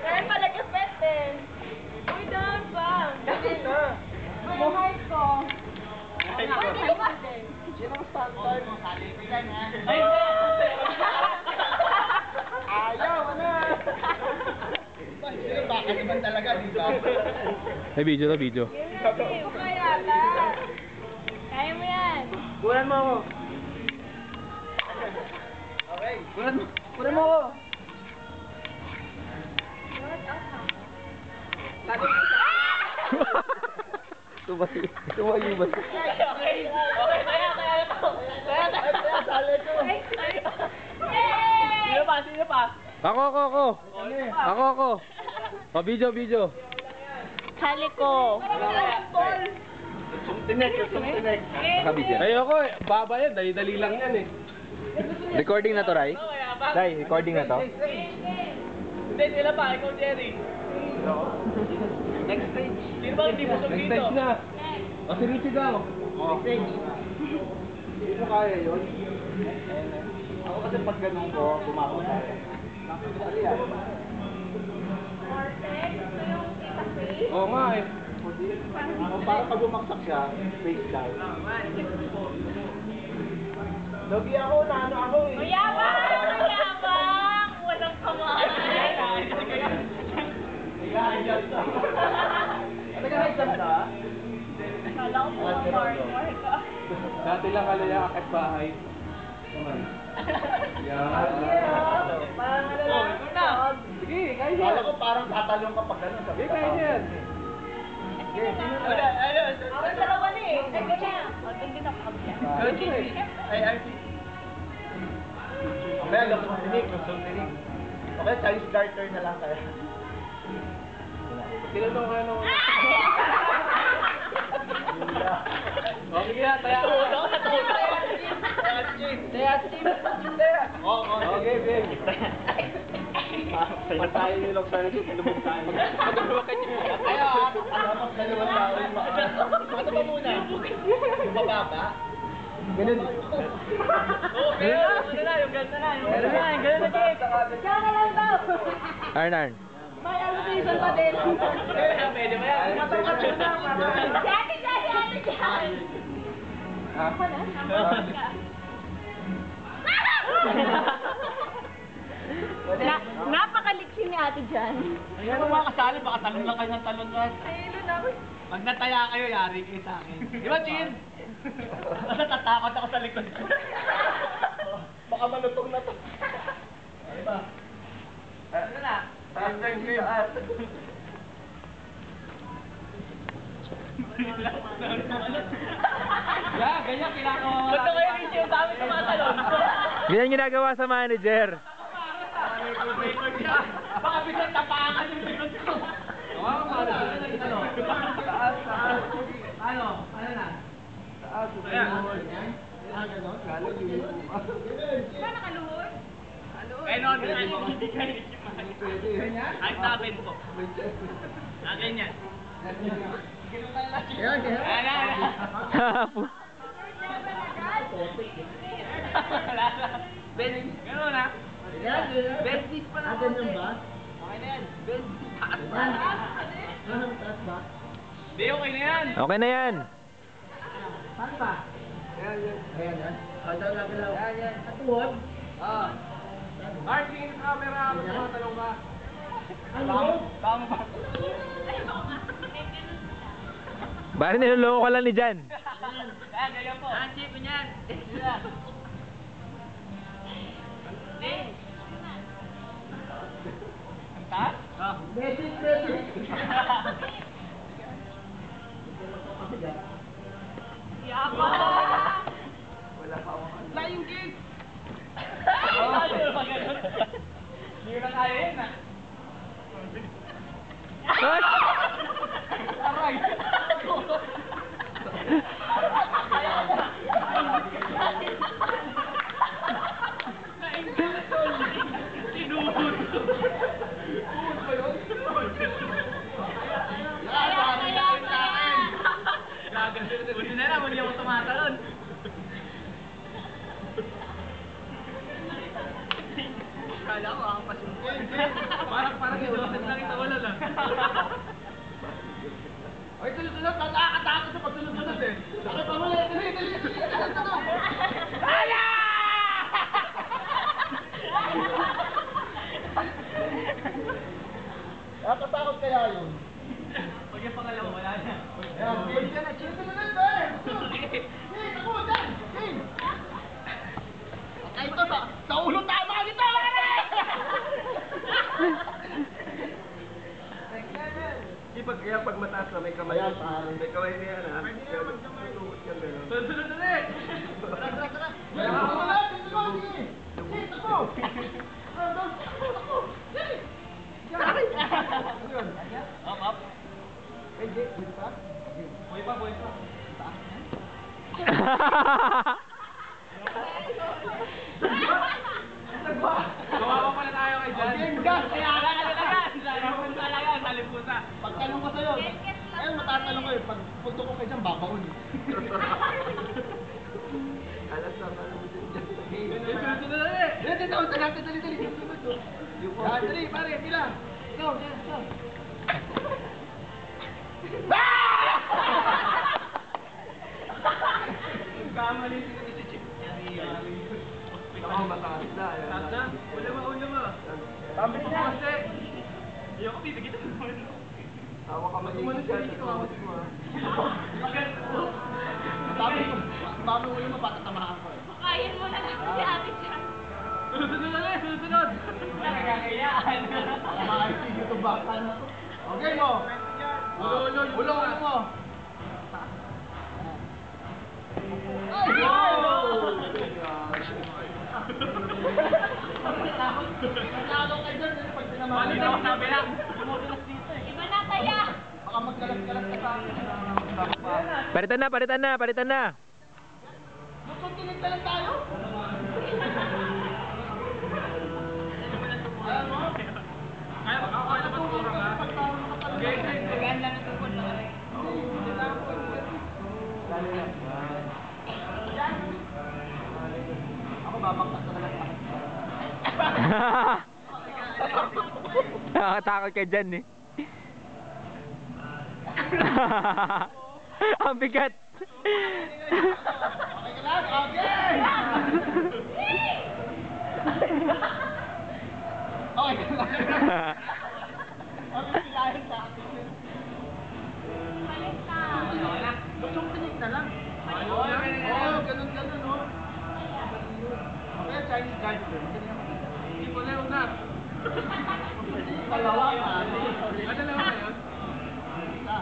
Kaya pala ka pwede. Uy, doon pa. Kasi na. Buhay ko. Pwede ba? Yan ang standard. Ayaw na. Baka naman talaga, di ba? May video na video. Kaya ka. Kaya mo yan. Kunan mo ako. Okay. Kunan mo ako. Tumayo ba? Okay, kaya to. Kaya sali ko. Yay! Sino pa? Ako. O, video. Sali ko. Sumtinek. Nakabidyo. Ayoko eh. Baba yan. Dali-dali lang yan eh. Recording na to, Ray? Ray, recording na to? Hindi, sila pa. Ikaw, Jerry. Next stage. Sino ba hindi mo dito? Next stage na. O, sinisigaw. Next stage. Hindi mo kaya yun? Ako kasi pag ganun ko, bumako tayo. Ano yan? Oo nga eh. Para pag bumaksak siya, face down. Logi ako, naano ako eh. Mayabang! Walang kamay. Ano ka exam na? Kala ko po marmor ka. Dati lang alaya akit bahay. Yan. Parang ano lang. Sige, kaya yan. Kala ko parang tatalong ka pag gano'n. Sige, kaya yan. Ako dalawa na eh. Ay, ganyan. Hindi na kabila. Ay, RT. Okay, lusong tinig. Okay, Chinese garter na lang kaya. Tinanong ka nung... O, sige na, taya ka. Okay, babe. Patayo nyo lang sana dito, lumog tayo. Tapos dalawang tao yung ano ba muna? Yung mababa? Ganun. Ganun na, yung ganda na. Diyan ka lang daw. Arn. May allocation pa din. Pwede ba yan? Matangkat mo na. Si Ate Jan. Ha? Napakaliksi ni Ate Jan. Ayan ang mga kasali, baka talon lang kayo ng talon lang. Ayun na. Pag nataya kayo, yari kayo sa akin. Di ba, Chin? Basta tatakot ako sa likod ko. Baka malutong na to. Ano ba? Ano na? Faster grip. Yeah, ganyan kinakawa. Ba't kayo rin siya sa amin tumatalon? Ganyan ginagawa sa manager. Baka bisan tapangan yung likod ko. Oo, manager. Taas. Ano? Ano na? Taas. Paano nakaluhod? Eh, no, hindi kayo. Kahit natin po. Ganyan. Yan. Gano'n na. Benzis pa na. Ganyan ba? Okay na yan. Benzis. Taas ba? Anong taas ba? Hindi, okay na yan. Okay na yan. Saan ba? Ayan. Galaw. Ayan. Katuwad? Oo. Mark, tingin sa camera. Magtatanong ka. Ano? Tama ba? Bari niloloko ka lang ni Jan. Ayan, ganyan po. Ayan, chip niyan. Ang taas? Basic. Yabang! Wala pa ako. Flying kick! Hindi ko na kaya yun ah. Aray! Sinuhod! Sinuhod ba yun? Sabi na yun sa akin! Buti na lang, hindi ako tumatalon. Kala ko pasin. Parang si Joseph lang ito wala lang. Ay, sunod-sunod, nakakatakot sa pagsunod-sunod eh. Ano pa muli? Dali! Hala! Nakakatakot kaya yun? Pag yung pangalawa, wala na. Ayan, game ka na. Chill ka na lang, Ben! Hey, ako, dyan! Hey! Ay, ito, sa ulo tama nito, pare! Pag mataas na may kamay. May kamay niya yan, ha? Pwede na magkamay. Sunod-sunod na rin! Tara! Ako na lang! Sige! Sige, tako! Tako! Sige! Ano yun? Up. Pwede, buhay pa? Buhay pa. Kawawa pala tayo kay Jan. Game gas! Kaya ka talaga! Salimpusa. Pagtanong ko sa'yo, ayun matatanong ko pag punto ko kay Jan, babaon eh. Alas na mo dyan sa game. Sunod na rin! Dali. Yan, dali, pare, pila. Ikaw. Kamali si Chip. Ako, mataas na. Mataas na? Ula mo. Tambi niya. Kasi, hindi ako bibigyan ng naman. Tawa ka mag-iwan siya. Tawa mo ha. Sabi ulo mo, patatamahan ko eh. Makain mo na lang si ate dyan. Sunod! Nagkakayaan. Makaisig ito baka na to. Okay mo. Ulo mo. Ay! Nanalo kayo dyan, pag tinamahan. Balik ako sabi lang. Tumutulas dito eh. Iba na kaya. Baka magkalas-kalas ka sa akin. Palitan na. Magkuntinig ka lang tayo? Ayan mo? Kaya magpapura ka? Okay. Magaan lang ito po na. Hindi na ako. Dali lang. Ako babaktas talaga sa akin. Nakakatakot ka dyan eh. Ang bigat. Okay ka lang? Okay! Okay ka lang? Ang pilahin sa akin. Balik na. Gusto tinig na lang. Oo, ganun, oh. Okay, Chinese guys. Hindi ko lang na. Dalawa. Ano lang yun? Isa.